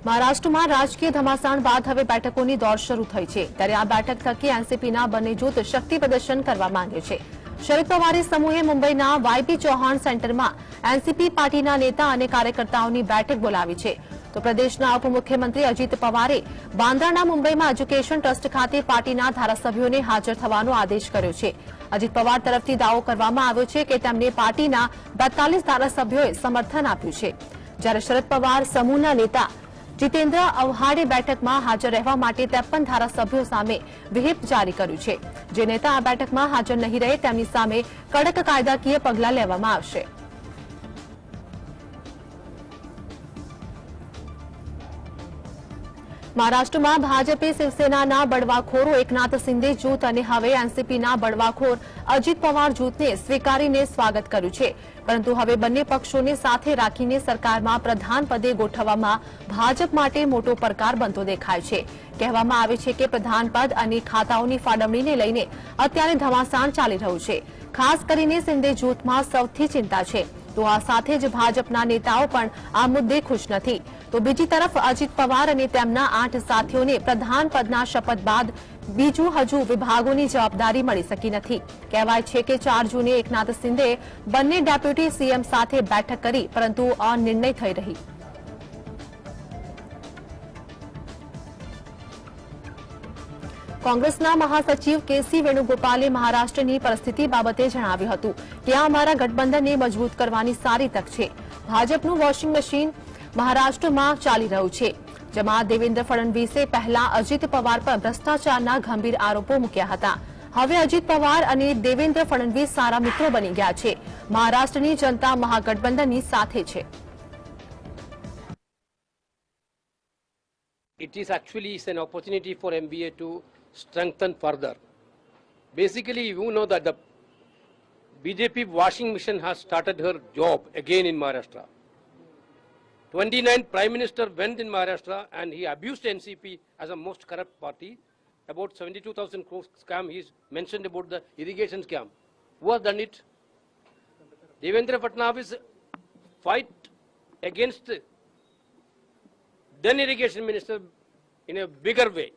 મહારાષ્ટ્રમાં રાજકીય ધમાસાણ બાદ હવે બેઠકોની દોડ શરૂ થઈ છે, ત્યારે આ બેઠક થકી એનસીપીના બંને જૂથ શક્તિ પ્રદર્શન કરવા માંગે છે। શરદ પવારે સમૂહે મુંબઈના વાયપી ચૌહાણ સેન્ટરમાં એનસીપી પાર્ટીના નેતા અને કાર્યકર્તાઓની બેઠક બોલાવી છે, તો પ્રદેશના ઉપમુખ્યમંત્રી અજીત પવારે બાંદ્રાના મુંબઈમાં એજ્યુકેશન ટ્રસ્ટ ખાતે પાર્ટીના ધારાસભ્યોને હાજર થવાનો આદેશ કર્યો છે। અજીત પવાર તરફથી દાવો કરવામાં આવ્યો છે કે તેમને પાર્ટીના 42 ધારાસભ્યોએ સમર્થન આપ્યું છે, જ્યારે શરદ પવાર સમૂહના નેતા जितेन्द्र अवहाड़े बैठक में हाजर रहवा माटे 53 धारासभ्यों सामे व्हीप जारी कर्યું છે। जे नेता आ बैठक में हाजर नहीं रहे તેમની સામે કડક કાયદાકીય પગલાં લેવામાં આવશે। महाराष्ट्र में भाजपे शिवसेना बड़वाखोरो एकनाथ शिंदे जूथ और हवे एनसीपी बड़वाखोर अजीत पवार जूथ ने स्वीकारीने स्वागत कर्યું છે, परंतु हवे बंने पक्षोने साथे राखीने सरकारमां प्रधान पदे गोठववामां भाजप माटे मोटो પડકાર बनतो देखाय છે। कहेवामां आवे छे के प्रधान पद अने खाताओनी फाळवणीने लईने अत्यारे धमासाण चाली रह्युं छे। खास करीने शिंदे जूथमां सौथी चिंता छे, तो आ साथे ज भाजपना नेताओ पण आ मुद्दे खुश नथी। तो बीजी तरफ अजीत पवार અને તેમના 8 સાથીઓને પ્રધાન પદના શપથ બાદ બીજું હજુ વિભાગોની જવાબદારી મળી શકી નથી। કહેવાય છે કે 4 જૂને એકનાથ શિંદે બંને ડેપ્યુટી સીએમ સાથે બેઠક કરી, પરંતુ અનિર્ણય થઈ રહી। કોંગ્રેસના મહાસચિવ કેસી વેણુગોપાલે મહારાષ્ટ્રની પરિસ્થિતિ બાબતે જણાવ્યું હતું કે આ અમારા ગઠબંધનને મજબૂત કરવાની સારી તક છે। ભાજપનું વોશિંગ મશીન महाराष्ट्र में चाली रह्यु छे, जेमां देवेन्द्र फडणवीसे पहला अजीत पवार पर भ्रष्टाचारना गंभीर आरोपो मूक्या हता। हवे अजीत पवार अने देवेन्द्र फडणवीस सारा मित्रों बनी गया छे। महाराष्ट्रनी जनता महागठबंधननी साथे छे। It is actually an opportunity for MBA to strengthen further. Basically, you know that the BJP washing machine has started her job again in Maharashtra. 29 Prime Minister went in Maharashtra and he abused NCP as a most corrupt party. About 72,000 crore scam he's mentioned about the irrigation scam. Who has done it? Devendra Fadnavis fight against then irrigation minister in a bigger way.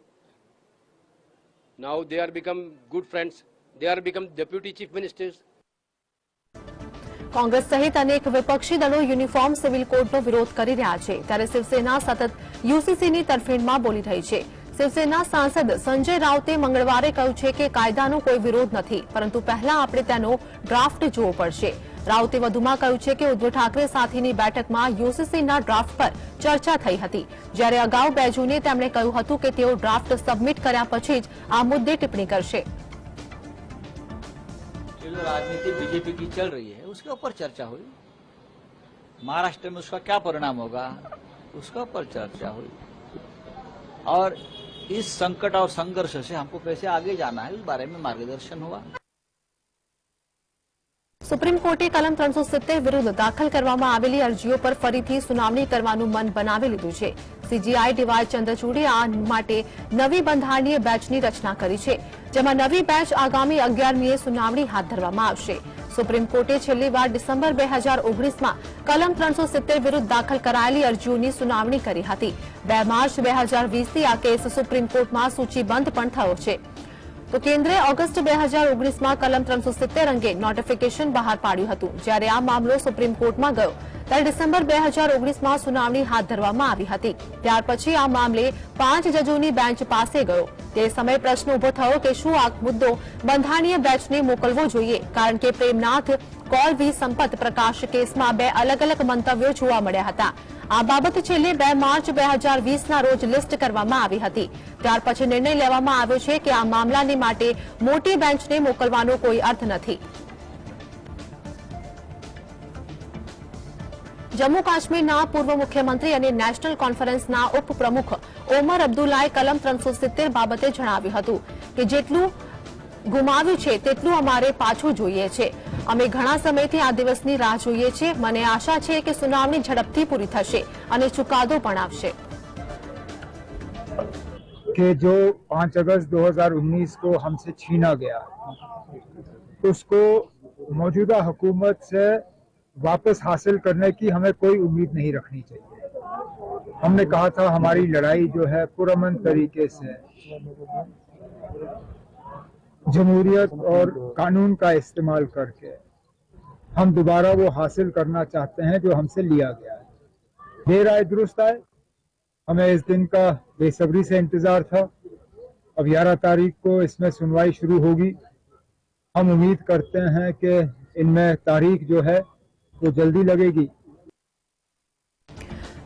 Now they are become good friends. They are become deputy chief ministers. Congress सहित अनेक विपक्षी दलों uniform civil कोडનો વિરોધ કરી રહ્યા છે, ત્યારે શિવસેના સતત યુસીસીની તરફેણમાં બોલી રહી છે। શિવસેના સાંસદ સંજય રાઉતે મંગળવારે કહ્યું છે કે કાયદાનો કોઈ વિરોધ નથી, પરંતુ પહેલા આપણે તેનો ડ્રાફ્ટ જોવો પડશે। રાઉતે વધુમાં કહ્યું છે કે ઉદ્ધવ ઠાકરે સાથેની બેઠકમાં યુસીસીના ડ્રાફ્ટ પર ચર્ચા થઈ હતી, જ્યારે અગાઉ 2 જૂને તેમણે કહ્યું હતું કે તેઓ ડ્રાફ્ટ સબમિટ કર્યા પછી જ આ મુદ્દે ટિપ્પણી કરશે। जो राजनीति बीजेपी की चल रही है उसके ऊपर चर्चा हुई। महाराष्ट्र में उसका क्या परिणाम होगा उसके ऊपर चर्चा हुई, और इस संकट और संघर्ष से हमको कैसे आगे जाना है इस बारे में मार्गदर्शन हुआ। सुप्रीम कोर्टे कलम 370 विरुद्ध दाखल करवामां आवेली अरजीओ पर फरीथी सुनावणी करवानुं मन बनावी लीधुं छे। सीजीआई ડીવાય ચંદ્રચૂડે आ माटे नवी बंधारणीय बेंचनी रचना करी छे, जेमां नवी बेंच आगामी 11મીએ सुनावणी हाथ धरवामां आवशे। सुप्रीम कोर्टे छेल्ली वार डिसेम्बर 2019 में कलम 370 विरुद्ध दाखल करायेली अरजीओनी सुनावणी करी हती। 2 માર્ચ 2020 थी आ केस सुप्रीम कोर्ट में सूचीबद्ध पण थयो छे। तो केन्द्रे ऑगस्ट 2019 में कलम 370 अंगे नोटिफिकेशन बहार पाड्યું હતું, જ્યારે આ મામલો સુપ્રીમ કોર્ટમાં ગયો ત્યારે ડિસેમ્બર 2019 માં સુનાવણી હાથ ધરવામાં આવી હતી। ત્યાર પછી આ મામલે 5 જજોની બેન્ચ પાસે ગયો। તે સમયે પ્રશ્ન ઉભો થયો કે શું આ મુદ્દો બંધારણીય બેન્ચને મોકલવો જોઈએ, કારણ કે પ્રેમનાથ કૌલ વી સંપત પ્રકાશ કેસમાં 2 અલગ-અલગ મંતવ્યો જોવા મળ્યા હતા। આ બાબત છેલ્લે 2 માર્ચ 2020 ના રોજ લિસ્ટ કરવામાં આવી હતી। ત્યાર પછી નિર્ણય લેવામાં આવ્યો છે કે આ મામલાને માટે મોટી બેન્ચને મોકલવાનો કોઈ અર્થ નથી। जम्मू काश्मीरना पूर्व मुख्यमंत्री અને નેશનલ કોન્ફરન્સના ઉપપ્રમુખ ઓમર અબ્દુલ્લાએ કલમ 370 બાબતે જણાવ્યું હતું કે જેટલું ગુમાવ્યું છે તેટલું અમારે પાછું જોઈએ છે। અમે ઘણા સમયથી આ દિવસની રાહ જોઈએ છે। મને આશા છે કે સુનાવણી ઝડપથી પૂરી થશે અને ચુકાદો પણ આવશે। कि जो 5 अगस्त 2019 को हमसे छीना गया उसको मौजूदा हुकूमत से वापस हासिल करने की हमें कोई उम्मीद नहीं रखनी चाहिए। हमने कहा था हमारी लड़ाई जो है पुरअमन तरीके से जमहूरियत और कानून का इस्तेमाल करके हम दोबारा वो हासिल करना चाहते हैं जो हमसे लिया गया है। देर आए दुरुस्त आए, हमें इस दिन का बेसब्री से इंतजार था। अब 11 तारीख को इसमें सुनवाई शुरू होगी। हम उम्मीद करते हैं कि इनमें तारीख जो है वो जल्दी लगेगी।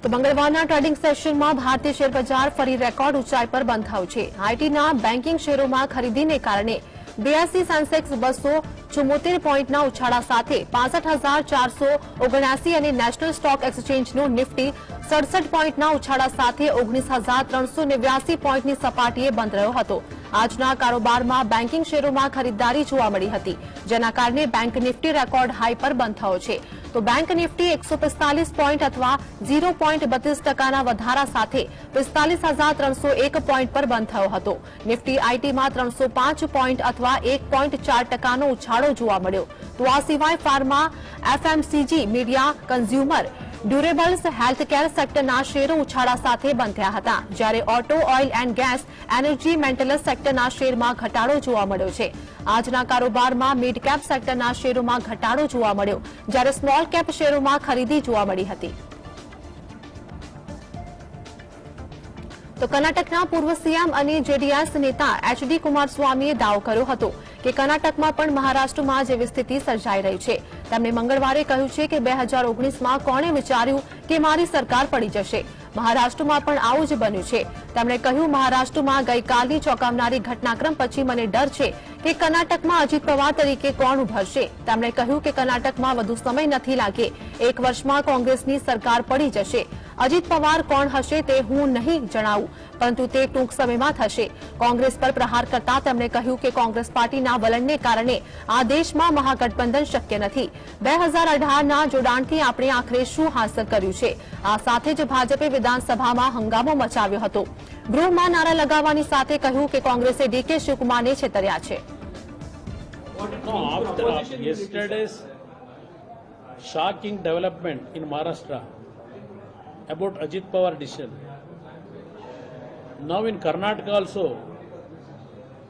તો મંગળવારના ટ્રેડિંગ સેશનમાં ભારતીય શેર બજાર ફરી રેકોર્ડ ઊંચાઈ પર બંધ થયું છે। આઈટીના બેન્કિંગ શેરોમાં ખરીદીને કારણે 82 સેન્સેક્સ 274 પોઈન્ટના ઉછાળા સાથે 65,479 અને નેશનલ સ્ટોક એક્સચેન્જનું નિફ્ટી 67 પોઈન્ટના ઉછાળા સાથે 19,389 પોઈન્ટની સપાટીએ બંધ રહ્યો હતો। આજના કારોબારમાં બેન્કિંગ શેરોમાં ખરીદદારી જોવા મળી હતી, જેના કારણે બેંક નિફ્ટી રેકોર્ડ હાઈ પર બંધ થયો છે। તો બેંક નિફ્ટી 145 પોઈન્ટ અથવા 0.32% વધારા સાથે 45,301 પોઈન્ટ પર બંધ થયો હતો। નિફ્ટી આઈટીમાં 305 પોઈન્ટ અથવા 1.4% ઉછાળો જોવા મળ્યો। તો આ સિવાય pharma, FMCG, media, consumer durables, healthcare સેક્ટરના શેરો ઉછાળા સાથે બંધ થયા હતા, જ્યારે auto, oil and gas, energy, maintenance સેક્ટરના શેરમાં ઘટાડો જોવા મળ્યો છે। આજના કારોબારમાં મિડ કેપ સેક્ટરના શેરોમાં ઘટાડો જોવા મળ્યો, જ્યારે સ્મોલ કેપ શેરોમાં ખરીદી જોવા મળી હતી। તો કર્ણાટકના પૂર્વ સીએમ અને જેડીએસ નેતા એચડી કુમારસ્વામીએ દાવો કર્યો હતો કે કર્ણાટકમાં પણ મહારાષ્ટ્રમાં જેવી સ્થિતિ સર્જાઈ રહી છે। તેમણે મંગળવારે કહ્યું છે કે 2019માં કોણે વિચાર્યું કે મારી સરકાર પડી જશે। મહારાષ્ટ્રમાં પણ આવું જ બન્યું છે। તેમણે કહ્યું, મહારાષ્ટ્રમાં ગઈકાલની ચોંકાવનારી ઘટનાક્રમ પછી મને ડર છે કે કર્ણાટકમાં અજીત પવાર તરીકે કોણ ઉભરશે। તેમણે કહ્યું કે કર્ણાટકમાં વધુ સમય નથી લાગે, 1 વર્ષમાં કોંગ્રેસની સરકાર પડી જશે। અજીત પવાર કોણ હશે તે હું નહીં જણાવું, પરંતુ તે ટૂંક સમયમાં થશે। કોંગ્રેસ પર પ્રહાર કરતા તેમણે કહ્યું કે કોંગ્રેસ પાર્ટીના વલણને કારણે આ દેશમાં મહાગઠબંધન શક્ય નથી। 2018ના જોડાણથી આપણે આખરે શું હાંસલ કર્યું છે। આ સાથે જ ભાજપે વિધાનસભામાં હંગામો મચાવ્યો હતો। ગૃહમાં નારા લગાવવાની સાથે કહ્યું કે કોંગ્રેસે ડીકે શિવકુમારને છેતર્યા છે। No, after yesterday's shocking development in Maharashtra about Ajit Pawar decision, now in Karnataka also,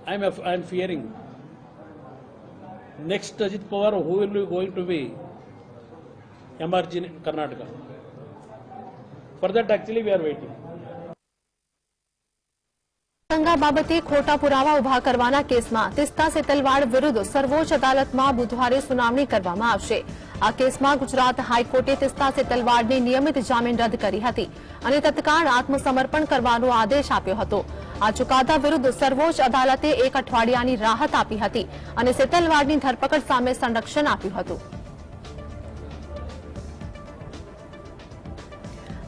I'm fearing next Ajit Pawar who will be going to be emerge in Karnataka. For that, actually, we are waiting. દંગા બાબતે ખોટા પુરાવા ઉભા કરવાના કેસમાં તીસ્તા સેતલવાડ વિરુદ્ધ સર્વોચ્ચ અદાલતમાં બુધવારે સુનાવણી કરવામાં આવશે। આ કેસમાં ગુજરાત હાઈકોર્ટે તીસ્તા સેતલવાડને નિયમિત જામીન રદ કરી હતી અને તત્કાળ આત્મસમર્પણ કરવાનો આદેશ આપ્યો હતો। આ ચુકાદા વિરુદ્ધ સર્વોચ્ચ અદાલતે 1 અઠવાડિયાની રાહત આપી હતી અને સેતલવાડની ધરપકડ સામે સંરક્ષણ આપ્યું હતું।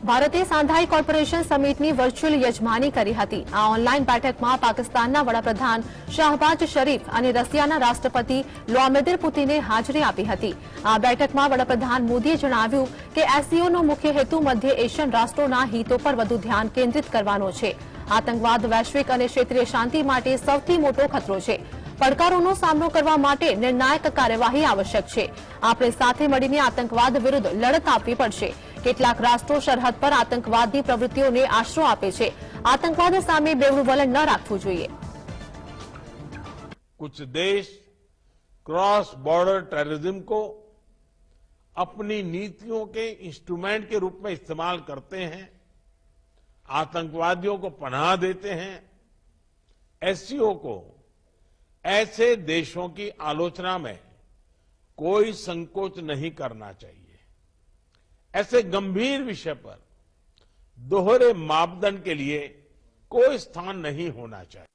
ભારતે શાંઘાઈ કોર્પોરેશન સમિટની વર્ચ્યુઅલ યજમાની કરી હતી। આ ઓનલાઈન બેઠકમાં પાકિસ્તાનના વડાપ્રધાન શાહબાજ શરીફ અને રશિયાના રાષ્ટ્રપતિ વ્લાદિમીર પુતિને હાજરી આપી હતી। આ બેઠકમાં વડાપ્રધાન મોદીએ જણાવ્યું કે એસસીઓનો મુખ્ય હેતુ મધ્ય એશિયન રાષ્ટ્રોના હિતો પર વધુ ધ્યાન કેન્દ્રિત કરવાનો છે। આતંકવાદ વૈશ્વિક અને ક્ષેત્રીય શાંતિ માટે સૌથી મોટો ખતરો છે। પડકારોનો સામનો કરવા માટે નિર્ણાયક કાર્યવાહી આવશ્યક છે। આપણે સાથે મળીને આતંકવાદ વિરુદ્ધ લડત આપવી પડશે। કેટલાક રાષ્ટ્રો સરહદ પર આતંકવાદની પ્રવૃત્તિઓને આશરો આપે છે। આતંકવાદ સામે બેવડું વલણ ન રાખવું જોઈએ। कुछ देश क्रॉस बॉर्डर टेररिज्म को अपनी नीतियों के इंस्ट्रूमेंट के रूप में इस्तेमाल करते हैं, आतंकवादियों को पनाह देते हैं। एससीओ को ऐसे देशों की आलोचना में कोई संकोच नहीं करना चाहिए। ऐसे गंभीर विषय पर दोहरे मापदंड के लिए कोई स्थान नहीं होना चाहिए।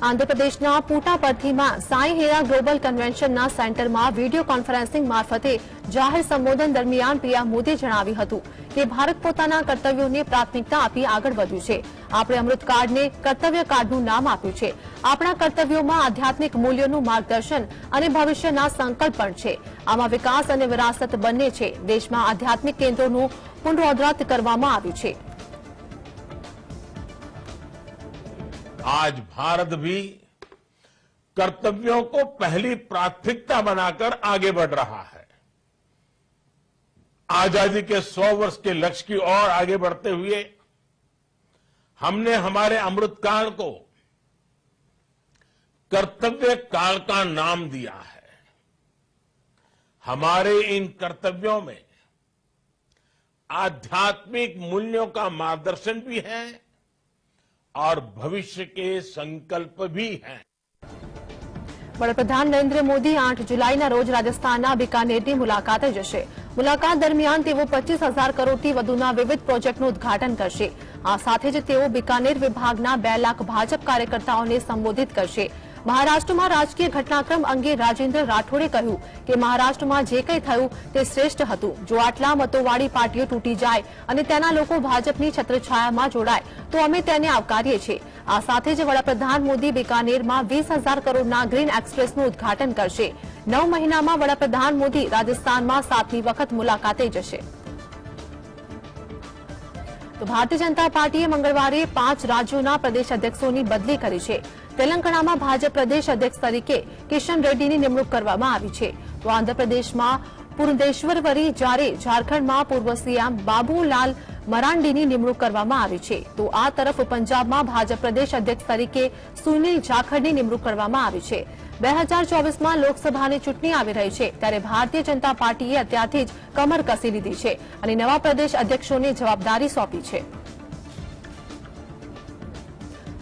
આંધ્રપ્રદેશના પુટાપર્થીમાં સાંઈ હીરા ગ્લોબલ કન્વેન્શનના સેન્ટરમાં વિડીયો કોન્ફરન્સિંગ મારફતે જાહેર સંબોધન દરમિયાન પીએમ મોદીએ જણાવ્યું હતું કે ભારત પોતાના કર્તવ્યોને પ્રાથમિકતા આપી આગળ વધ્યું છે। આપણે અમૃત કાર્ડને કર્તવ્ય કાર્ડનું નામ આપ્યું છે। આપણા કર્તવ્યોમાં આધ્યાત્મિક મૂલ્યોનું માર્ગદર્શન અને ભવિષ્યના સંકલ્પ પણ છે। આમાં વિકાસ અને વિરાસત બંને છે। દેશમાં આધ્યાત્મિક કેન્દ્રોનું પુનરોદ્ધાર કરવામાં આવ્યું છે। आज भारत भी कर्तव्यों को पहली प्राथमिकता बनाकर आगे बढ़ रहा है। आजादी के 100 वर्ष के लक्ष्य की ओर आगे बढ़ते हुए हमने हमारे अमृतकाल को कर्तव्य काल का नाम दिया है। हमारे इन कर्तव्यों में आध्यात्मिक मूल्यों का मार्गदर्शन भी है और भविष्य के संकल्प भी हैं। વડાપ્રધાન નરેન્દ્ર મોદી 8 જુલાઈના રોજ રાજસ્થાનના બિકાનેરની મુલાકાતે જશે। મુલાકાત દરમિયાન તેઓ 25,000 કરોડથી વધુના વિવિધ પ્રોજેક્ટનું ઉદ્ઘાટન કરશે। આ સાથે જ તેઓ બિકાનેર વિભાગના 2 લાખ ભાજપ કાર્યકર્તાઓને સંબોધિત કરશે। મહારાષ્ટ્રમાં રાજકીય ઘટનાક્રમ અંગે રાજેન્દ્ર રાઠોડે કહ્યું કે મહારાષ્ટ્રમાં જે કંઈ થયું તે શ્રેષ્ઠ હતું। જો આટલા મતોવાળી પાર્ટીઓ તૂટી જાય અને તેના લોકો ભાજપની છત્રછાયામાં જોડાય તો અમે તેને આવકારીએ છીએ। આ સાથે જ વડાપ્રધાન મોદી બિકાનેરમાં 20,000 કરોડના ગ્રીન એક્સપ્રેસનું ઉદ્ઘાટન કરશે। 9 મહિનામાં વડાપ્રધાન મોદી રાજસ્થાનમાં 7મી વખત મુલાકાતે જશે। તો ભારતીય જનતા પાર્ટીએ મંગળવારે 5 રાજ્યોના પ્રદેશ અધ્યક્ષોની બદલી કરી છે। તેલંગાણામાં ભાજપ પ્રદેશ અધ્યક્ષ તરીકે કિશન રેડ્ડીની નિમણૂક કરવામાં આવી છે। તો આંધ્રપ્રદેશમાં પુરંદેશ્વર વરી, જ્યારે ઝારખંડમાં પૂર્વ સીએમ બાબુલાલ મરાંડીની નિમણૂક કરવામાં આવી છે। તો આ તરફ પંજાબમાં ભાજપ પ્રદેશ અધ્યક્ષ તરીકે સુનિલ જાખડની નિમણૂક કરવામાં આવી છે। 2024માં લોકસભાની ચૂંટણી આવી રહી છે, ત્યારે ભારતીય જનતા પાર્ટીએ અત્યારથી જ કમર કસી લીધી છે અને નવા પ્રદેશ અધ્યક્ષોને જવાબદારી સોંપી છે।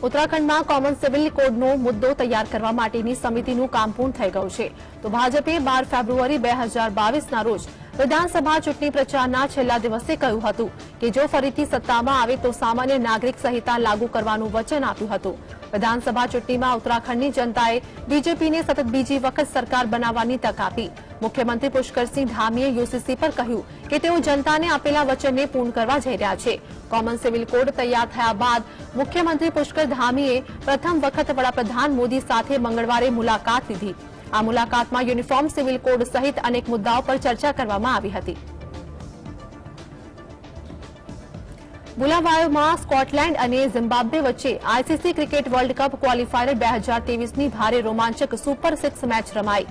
ઉત્તરાખંડમાં કોમન સિવિલ કોડનો મુદ્દો તૈયાર કરવા માટેની સમિતિનું કામ પૂર્ણ થઈ ગયું છે। તો ભાજપે 12 ફેબ્રુઆરી 2022ના રોજ વિધાનસભા ચૂંટણી પ્રચારના છેલ્લા દિવસે કહ્યું હતું કે જો ફરીથી સત્તામાં આવે તો સામાન્ય નાગરિક સંહિતા લાગુ કરવાનું વચન આપ્યું હતું। વિધાનસભા ચૂંટણીમાં ઉત્તરાખંડની જનતાએ બીજેપીને સતત બીજી વખત સરકાર બનાવવાની તક આપી। મુખ્યમંત્રી પુષ્કરસિંહ ધામીએ યુસીસી પર કહ્યું કે તેઓ જનતાને આપેલા વચનને પૂર્ણ કરવા જઈ રહ્યા છે। કોમન સિવિલ કોડ તૈયાર થયા બાદ મુખ્યમંત્રી પુષ્કર ધામીએ પ્રથમ વખત વડાપ્રધાન મોદી સાથે મંગળવારે મુલાકાત લીધી। આ મુલાકાતમાં યુનિફોર્મ સિવિલ કોડ સહિત અનેક મુદ્દાઓ પર ચર્ચા કરવામાં આવી હતી। બુલાવાયોમાં સ્કોટલેન્ડ અને ઝિમ્બાબ્વે વચ્ચે ICC cricket World Cup qualifier 2023ની ભારે રોમાંચક સુપર 6 મેચ રમાઈ।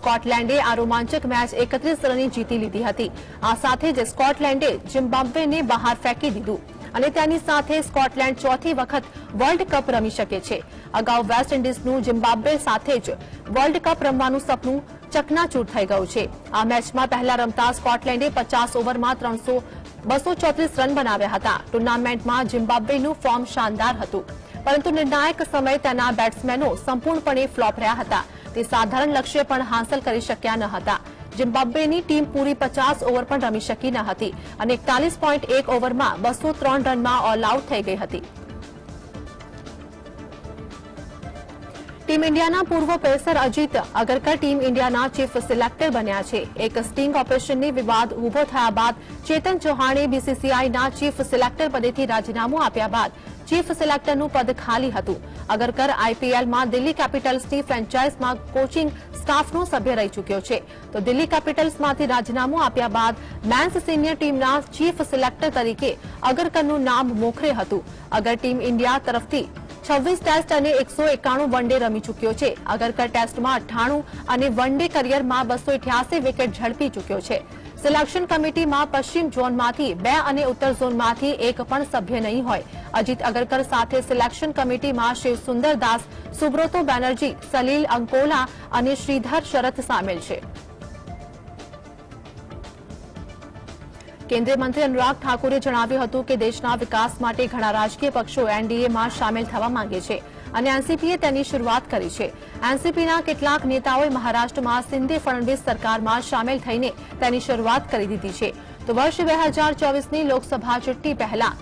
સ્કોટલેન્ડે આ રોમાંચક મેચ 31 રને જીતી લીધી હતી। આ સાથે જ સ્કોટલેન્ડે ઝિમ્બાબ્વેને બહાર ફેંકી દીધું અને તેની સાથે સ્કોટલેન્ડ ચોથી વખત વર્લ્ડ કપ રમી શકે છે। અગાઉ વેસ્ટ ઇન્ડિઝનું ઝિમ્બાબ્વે સાથે જ વર્લ્ડ કપ રમવાનું સપનું ચકનાચૂર થઈ ગયું છે। આ મેચમાં પહેલા રમતા સ્કોટલેન્ડે 50 ઓવરમાં 234 રન બનાવ્યા હતા। ટુર્નામેન્ટમાં ઝિમ્બાબ્વેનું ફોર્મ શાનદાર હતું, પરંતુ નિર્ણાયક સમયે તેના બેટ્સમેનો સંપૂર્ણપણે ફ્લોપ રહ્યા હતા। તે સાધારણ લક્ષ્ય પણ હાંસલ કરી શક્યા ન હતા। ઝિમ્બાબ્વેની ટીમ પૂરી 50 ઓવર પણ રમી શકી ન હતી અને 41.1 ઓવરમાં 203 રનમાં ઓલ આઉટ થઈ ગઈ હતી। ટીમ ઇન્ડિયાના પૂર્વ પેસર અજીત અગરકર ટીમ ઇન્ડિયાના ચીફ સિલેક્ટર બન્યા છે। એક સ્ટિંગ ઓપરેશનની વિવાદ ઉભો થયા બાદ ચેતન ચૌહાણે બીસીસીઆઈના ચીફ સિલેક્ટર પદેથી રાજીનામું આપ્યા બાદ ચીફ સિલેક્ટરનું પદ ખાલી હતું। અગરકર આઈપીએલમાં દિલ્હી કેપિટલ્સની ફ્રેન્ચાઇઝમાં કોચિંગ સ્ટાફનો સભ્ય રહી ચૂક્યો છે। તો દિલ્હી કેપિટલ્સમાંથી રાજીનામું આપ્યા બાદ મેન્સ સિનિયર ટીમના ચીફ સિલેક્ટર તરીકે અગરકરનું નામ મોખરે હતું। અગર ટીમ ઇન્ડિયા તરફથી 26 ટેસ્ટ અને 191 વનડે રમી ચૂક્યો છે। અગરકર ટેસ્ટમાં 98 અને વનડે કરિયરમાં 288 વિકેટ ઝડપી ચૂક્યો છે। સિલેક્શન કમિટીમાં પશ્ચિમ ઝોનમાંથી 2 અને ઉત્તર ઝોનમાંથી 1 પણ સભ્ય નહીં હોય। અજીત અગરકર સાથે સિલેક્શન કમિટીમાં શિવ સુંદર દાસ, સુબ્રતો બેનર્જી, સલીલ અંકોલા અને શ્રીધર શરત સામેલ છે। કેન્દ્રીય મંત્રી અનુરાગ ઠાકુરે જણાવ્યું હતું કે દેશના વિકાસ માટે ઘણા રાજકીય પક્ષો એનડીએમાં સામેલ થવા માંગે છે અને એનસીપીએ તેની શરૂઆત કરી છે। એનસીપીના કેટલાક નેતાઓએ મહારાષ્ટ્રમાં શિંદે ફડણવીસ સરકારમાં સામેલ થઈને તેની શરૂઆત કરી દીધી છે। તો વર્ષ 2024ની લોકસભા ચૂંટણી પહેલા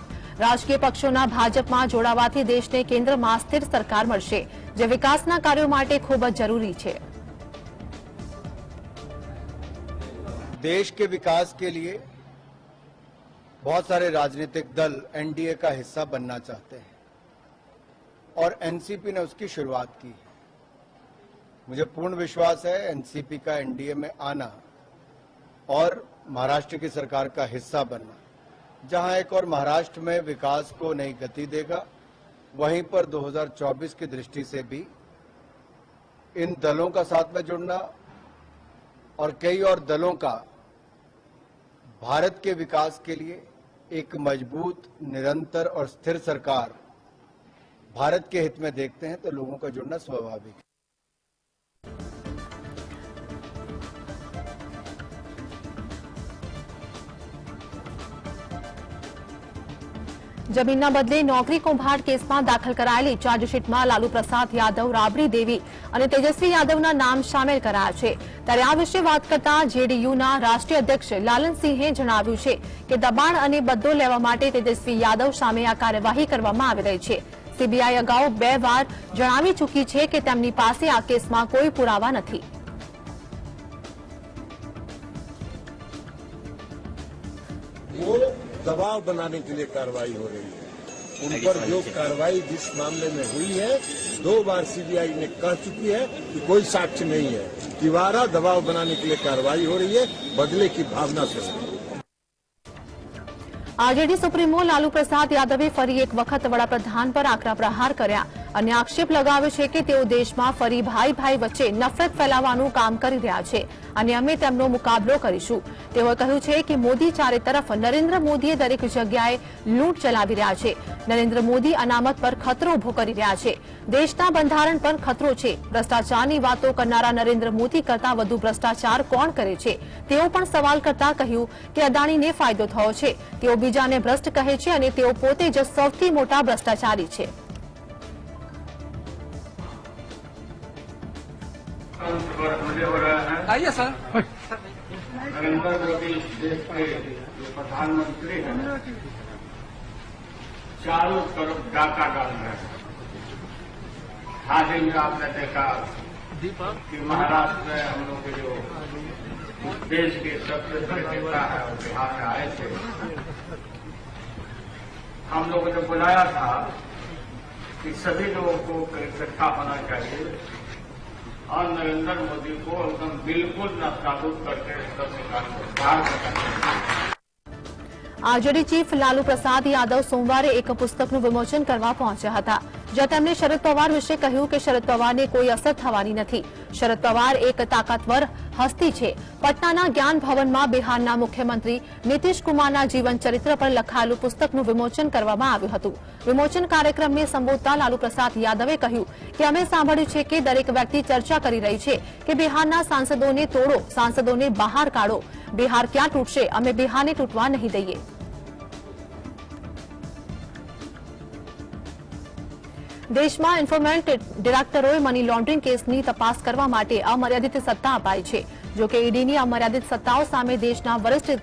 રાજકીય પક્ષોના ભાજપમાં જોડાવાથી દેશને કેન્દ્રમાં સ્થિર સરકાર મળશે, જે વિકાસના કાર્યો માટે ખૂબ જ જરૂરી છે। देश के विकास के लिए बहुत सारे राजनीतिक दल एनडीए का हिस्सा बनना चाहते हैं और एनसीपी ने उसकी शुरुआत की है। मुझे पूर्ण विश्वास है एनसीपी का एनडीए में आना और महाराष्ट्र की सरकार का हिस्सा बनना, जहां एक और महाराष्ट्र में विकास को नई गति देगा, वहीं पर 2024 की दृष्टि से भी इन दलों का साथ में जुड़ना और कई और दलों का भारत के विकास के लिए एक मजबूत, निरंतर और स्थिर सरकार भारत के हित में देखते हैं तो लोगों का जुड़ना स्वाभाविक है। જમીનના બદલે નોકરી કૌભાંડ કેસમાં દાખલ કરાયેલી ચાર્જશીટમાં લાલુ પ્રસાદ યાદવ, રાબડી દેવી અને તેજસ્વી યાદવના નામ સામેલ કરાયા છે। ત્યારે આ વિશે વાત કરતા જેડીયુના રાષ્ટ્રીય અધ્યક્ષ લાલનસિંહે જણાવ્યું છે કે દબાણ અને બદલો લેવા માટે તેજસ્વી યાદવ સામે આ કાર્યવાહી કરવામાં આવી રહી છે। સીબીઆઈ અગાઉ 2 વાર જણાવી ચૂકી છે કે તેમની પાસે આ કેસમાં કોઈ પુરાવા નથી। दबाव बनाने के लिए कार्रवाई हो रही है। उन पर जो कार्रवाई जिस मामले में हुई है 2 बार सीबीआई ने कह चुकी है कि कोई साक्ष्य नहीं है। दोबारा दबाव बनाने के लिए कार्रवाई हो रही है, बदले की भावना से। आरजेडी सुप्रीमो लालू प्रसाद यादवे फरी एक वखत वडाप्रधान पर आकरा प्रहार कर्या અને આક્ષેપ લગાવ્યો છે કે તેઓ દેશમાં ફરી ભાઈ ભાઈ વચ્ચે નફરત ફેલાવવાનું કામ કરી રહ્યા છે અને અમે તેમનો મુકાબલો કરીશું। તેઓએ કહ્યું છે કે મોદી ચારે તરફ નરેન્દ્ર મોદીએ દરેક જગ્યાએ લૂંટ ચલાવી રહ્યા છે। નરેન્દ્ર મોદી અનામત પર ખતરો ઉભો કરી રહ્યા છે। દેશના બંધારણ પર ખતરો છે। ભ્રષ્ટાચારની વાતો કરનારા નરેન્દ્ર મોદી કરતા વધુ ભ્રષ્ટાચાર કોણ કરે છે? તેઓ પણ સવાલ કરતા કહ્યું કે અદાણીને ફાયદો થયો છે। તેઓ બીજાને ભ્રષ્ટ કહે છે અને તેઓ પોતે જ સૌથી મોટા ભ્રષ્ટાચારી છે। आइए सर। नरेंद्र मोदी देश के प्रधानमंत्री हैं, चारों तरफ डाका डाल रहे हैं। हाल ही में आपने देखा कि महाराष्ट्र में हम लोग के जो देश के सबसे बड़े नेता है वो बिहार में आए थे। हम लोगों ने बुलाया था कि सभी लोगों को इकट्ठा होना चाहिए और नरेंद्र मोदी को एकदम बिल्कुल नाबूद करके सरकार को बाहर करना। आरजेडी चीफ लालू प्रसाद यादव सोमवारे एक पुस्तकનું વિમોચન કરવા પહોંચ્યા હતા, જ્યાં તેમણે શરદ પવાર વિશે કહ્યું કે શરદ પવારને કોઈ અસર થવાની નથી। શરદ પવાર એક તાકાતવર હસ્તી છે। પટનાના જ્ઞાન ભવનમાં બિહારના મુખ્યમંત્રી નીતિશ કુમારના જીવન ચરિત્ર પર લખાયેલું પુસ્તકનું વિમોચન કરવામાં આવ્યું હતું। વિમોચન કાર્યક્રમને સંબોધતા લાલુ પ્રસાદ યાદવે કહ્યું કે અમે સાંભળ્યું છે કે દરેક વ્યક્તિ ચર્ચા કરી રહી છે કે બિહારના સાંસદોને તોડો, સાંસદોને બહાર કાઢો। બિહાર ક્યાં તૂટશે? અમે બિહારને તૂટવા નહીં દઈએ। દેશમાં એન્ફોર્સમેન્ટ ડિરેક્ટરોએ મની લોન્ડરિંગ કેસની તપાસ કરવા માટે અમર્યાદિત સત્તા અપાઈ છે। જો કે ઈડીની અમર્યાદિત સત્તાઓ સામે દેશના વરિષ્ઠ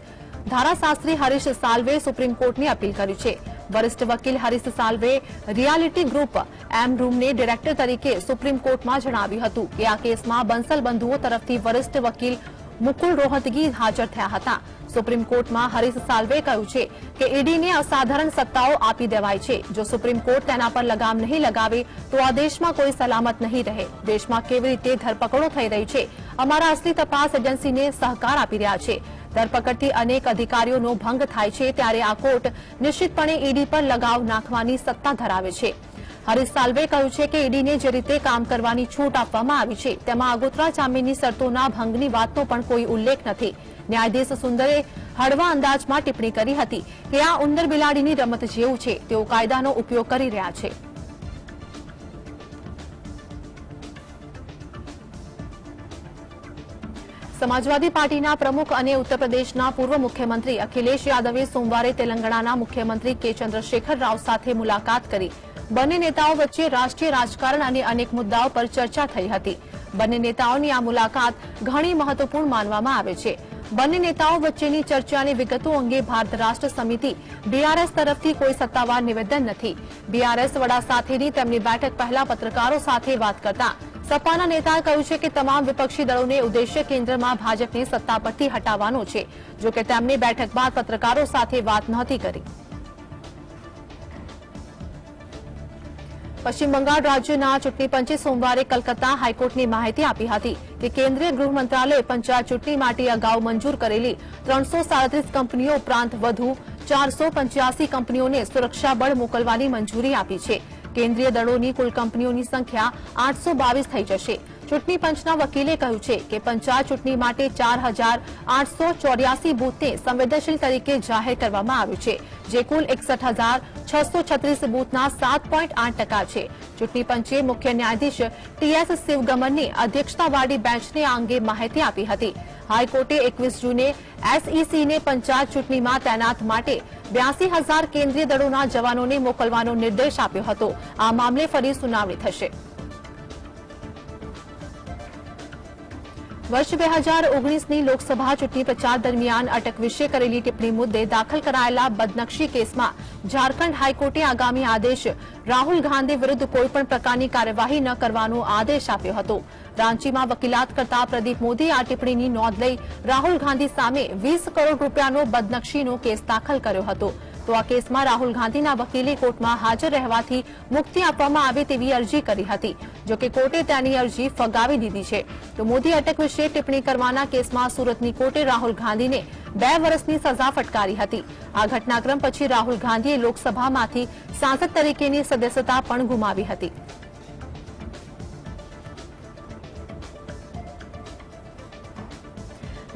ધારાશાસ્ત્રી હરીશ સાલ્વે સુપ્રીમ કોર્ટની અપીલ કરી છે। વરિષ્ઠ વકીલ હરીશ સાલ્વે રિયાલિટી ગ્રુપ એમ રૂમને ડિરેક્ટર તરીકે સુપ્રીમ કોર્ટમાં જણાવ્યું હતું કે આ કેસમાં બંસલ બંધુઓ તરફથી વરિષ્ઠ વકીલ મુકુલ રોહતગી હાજર થયા હતા। સુપ્રીમ કોર્ટમાં હરીશ સાલ્વે કહ્યું છે કે ઈડીને અસાધારણ સત્તાઓ આપી દેવાય છે। જો સુપ્રીમ કોર્ટ તેના પર લગામ નહીં લગાવે તો આ દેશમાં કોઈ સલામત નહીં રહે। દેશમાં કેવી રીતે ધરપકડો થઈ રહી છે? અમારા અસલી તપાસ એજન્સીને સહકાર આપી રહ્યા છે। ધરપકડથી અનેક અધિકારીઓનો ભંગ થાય છે, ત્યારે આ કોર્ટ નિશ્ચિતપણે ઈડી પર લગાવ નાખવાની સત્તા ધરાવે છે। હરીશ સાલ્વે કહ્યું છે કે ઈડીને જે રીતે કામ કરવાની છૂટ આપવામાં આવી છે તેમાં આગોતરા જામીનની શરતોના ભંગની વાતનો પણ કોઈ ઉલ્લેખ નથી। ન્યાયાધીશ સુંદરે હળવા અંદાજમાં ટિપ્પણી કરી હતી કે આ ઉંદર બિલાડીની રમત જેવું છે। તેઓ કાયદાનો ઉપયોગ કરી રહ્યા છે। समाजवादी पार्टीना प्रमुख અને ઉત્તર પ્રદેશના પૂર્વ મુખ્યમંત્રી અખિલેશ યાદવે સોમવારે તેલંગાણાના મુખ્યમંત્રી કે ચંદ્રશેખર રાવ સાથે મુલાકાત કરી। બંને નેતાઓ વચ્ચે રાષ્ટ્રીય રાજકારણ અને અનેક મુદ્દાઓ પર ચર્ચા થઈ હતી। બંને નેતાઓની આ મુલાકાત ઘણી મહત્વપૂર્ણ માનવામાં આવે છે। બંને નેતાઓ વચ્ચેની ચર્ચાની વિગતો અંગે ભારત રાષ્ટ્ર સમિતિ બીઆરએસ તરફથી કોઈ સત્તાવાર નિવેદન નથી। બીઆરએસ વડા સાથેની તેમની બેઠક પહેલા પત્રકારો સાથે વાત કરતા સપાના નેતાએ કહ્યું છે કે તમામ વિપક્ષી દળોને ઉદ્દેશ્ય કેન્દ્રમાં ભાજપને સત્તા પરથી હટાવવાનો છે। જો કે તેમની બેઠક બાદ પત્રકારો સાથે વાત નહોતી કરી। પશ્ચિમ બંગાળ રાજ્યના ચૂંટણી પંચે સોમવારે કલકત્તા હાઈકોર્ટની માહિતી આપી હતી કે કેન્દ્રીય ગૃહ મંત્રાલયે પંચાયત ચૂંટણી માટે અગાઉ મંજૂર કરેલી 337 કંપનીઓ ઉપરાંત વધુ 485 કંપનીઓને સુરક્ષા બળ મોકલવાની મંજૂરી આપી છે। કેન્દ્રીય દળોની કુલ કંપનીઓની સંખ્યા 822 થઈ જશે। ચૂંટણી પંચના વકીલે કહ્યું છે કે પંચાયત ચૂંટણી માટે 4,884 બૂથને સંવેદનશીલ તરીકે જાહેર કરવામાં આવ્યું છે, જે કુલ 61,636 બૂથના 7.8% છે. ચૂંટણી પંચે મુખ્ય ન્યાયાધીશ TS શિવગમનની અધ્યક્ષતાવાળી બેન્ચને આ અંગે માહિતી આપી હતી. હાઈકોર્ટે 21 જૂને SECને પંચાયત ચૂંટણીમાં તૈનાત માટે 82,000 કેન્દ્રીય દળોના જવાનોને મોકલવાનો નિર્દેશ આપ્યો હતો. આ મામલે ફરી સુનાવણી થશે. વર્ષ 2019ની લોકસભા ચૂંટણી પ્રચાર દરમિયાન અટક વિશે કરેલી ટિપ્પણી મુદ્દે દાખલ કરાયેલા બદનક્ષી કેસમાં ઝારખંડ હાઈકોર્ટે આગામી આદેશ રાહુલ ગાંધી વિરુદ્ધ કોઈપણ પ્રકારની કાર્યવાહી ન કરવાનો આદેશ આપ્યો હતો. રાંચીમાં વકીલાત કરતા પ્રદીપ મોદીએ આ ટિપ્પણીની નોંધ લઈ રાહુલ ગાંધી સામે 20 કરોડ રૂપિયાનો બદનક્ષીનો કેસ દાખલ કર્યો હતો. તો આ કેસમાં રાહુલ ગાંધીના વકીલે કોર્ટમાં હાજર રહેવાથી મુક્તિ આપવામાં આવે તેવી અરજી કરી હતી. જોકે કોર્ટે તેની અરજી ફગાવી દીધી છે. તો મોદી અટક વિશે ટિપ્પણી કરવાના કેસમાં સુરતની કોર્ટે રાહુલ ગાંધીને 2 વર્ષની સજા ફટકારી હતી. આ ઘટનાક્રમ પછી રાહુલ ગાંધીએ લોકસભામાંથી સાંસદ તરીકેની સદસ્યતા પણ ગુમાવી હતી.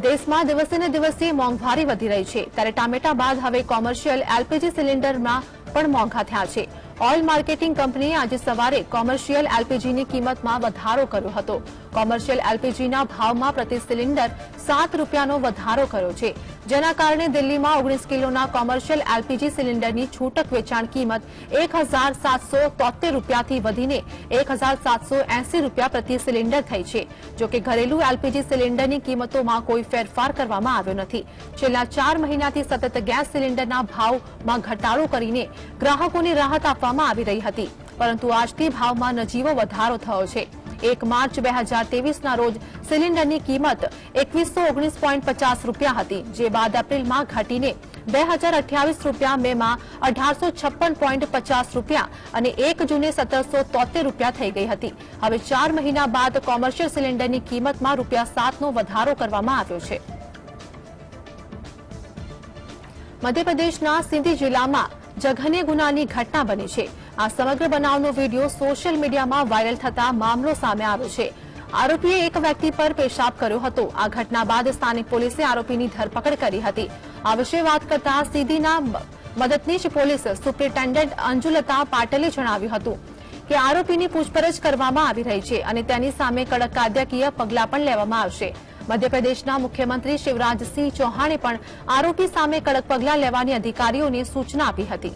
દેશમાં દિવસે ને દિવસે મોંઘવારી વધી રહી છે, ત્યારે ટામેટા બાદ હવે કોમર્શિયલ LPG સિલિન્ડરમાં પણ મોંઘા થયા છે. ઓઇલ માર્કેટિંગ કંપનીએ આજે સવારે કોમર્શિયલ LPGની કિંમતમાં વધારો કર્યો હતો. કોમર્શિયલ LPGના ભાવમાં પ્રતિ સિલિન્ડર 7 રૂપિયાનો વધારો કર્યો છે, જેના કારણે દિલ્હીમાં 19 કિલોના કોમર્શિયલ LPG સિલિન્ડરની છૂટક વેચાણ કિંમત 1,773 રૂપિયાથી વધીને 1,780 રૂપિયા પ્રતિ સિલિન્ડર થઈ છે. જોકે ઘરેલું LPG સિલિન્ડરની કિંમતોમાં કોઈ ફેરફાર કરવામાં આવ્યો નથી. છેલ્લા 4 મહિનાથી સતત ગેસ સિલિન્ડરના ભાવમાં ઘટાડો કરીને ગ્રાહકોને રાહત આપવામાં આવી રહી હતી, પરંતુ આજથી ભાવમાં નજીવો વધારો થયો છે. 1 માર્ચ 2023ના રોજ સિલિન્ડરની કિંમત 2119.50 રૂપિયા હતી, જે બાદ એપ્રિલમાં ઘટીને 2028 રૂપિયા, મેમાં 1856.50 રૂપિયા અને 1 જૂને 1773 રૂપિયા થઈ ગઈ હતી. હવે 4 મહિના બાદ કોમર્શિયલ સિલિન્ડરની કિંમતમાં ₹7નો વધારો કરવામાં આવ્યો છે. મધ્યપ્રદેશના સિંધી જિલ્લામાં જઘન્ય ગુનાની ઘટના બની છે. આ સમગ્ર બનાવનો વિડીયો સોશિયલ મીડિયામાં વાયરલ થતા મામલો સામે આવ્યો છે. આરોપીએ એક વ્યક્તિ પર પેશાબ કર્યો હતો. આ ઘટના બાદ સ્થાનિક પોલીસે આરોપીની ધરપકડ કરી હતી. આ વિશે વાત કરતા સીધીના મદદનીશ પોલીસ સુપ્રિન્ટેન્ડન્ટ અંજુલતા પાટલે જણાવ્યું હતું કે આરોપીની પૂછપરછ કરવામાં આવી રહી છે અને તેની સામે કડક કાયદાકીય પગલાં પણ લેવામાં આવશે. મધ્યપ્રદેશના મુખ્યમંત્રી શિવરાજસિંહ ચૌહાણે પણ આરોપી સામે કડક પગલાં લેવાની અધિકારીઓને સૂચના આપી હતી.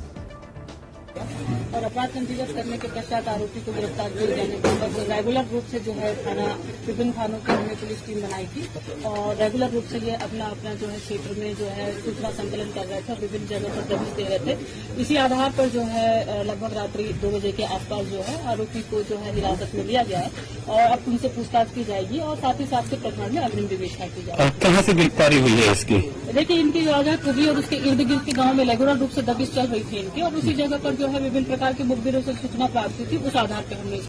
और अपराध पंजीकृत करने के पश्चात आरोपी को गिरफ्तार किए जाने के बाद रेगुलर रूप से जो है थाना विभिन्न थानों की हमने पुलिस टीम बनाई थी और रेगुलर रूप से ये अपना अपना जो है क्षेत्र में जो है सूचना संकलन कर रहे थे और विभिन्न जगहों पर दबिश दे रहे थे. इसी आधार पर जो है लगभग रात्रि 2 बजे के आसपास जो है आरोपी को जो है हिरासत में लिया गया है और अब उनसे पूछताछ की जाएगी और साथ ही साथ के प्रकरण में अग्रिम विवेचना की जाएगी. कहाँ से गिरफ्तारी हुई है इसकी? देखिए, इनकी जो है कुबी और उसके इर्द गिर्द के गाँव में रेगुलर रूप से दबिश चल रही थी इनकी और उसी जगह पर जो है विभिन्न प्रकार के मुखबिरों से सूचना प्राप्त हुई थी. उस आधार पर हमने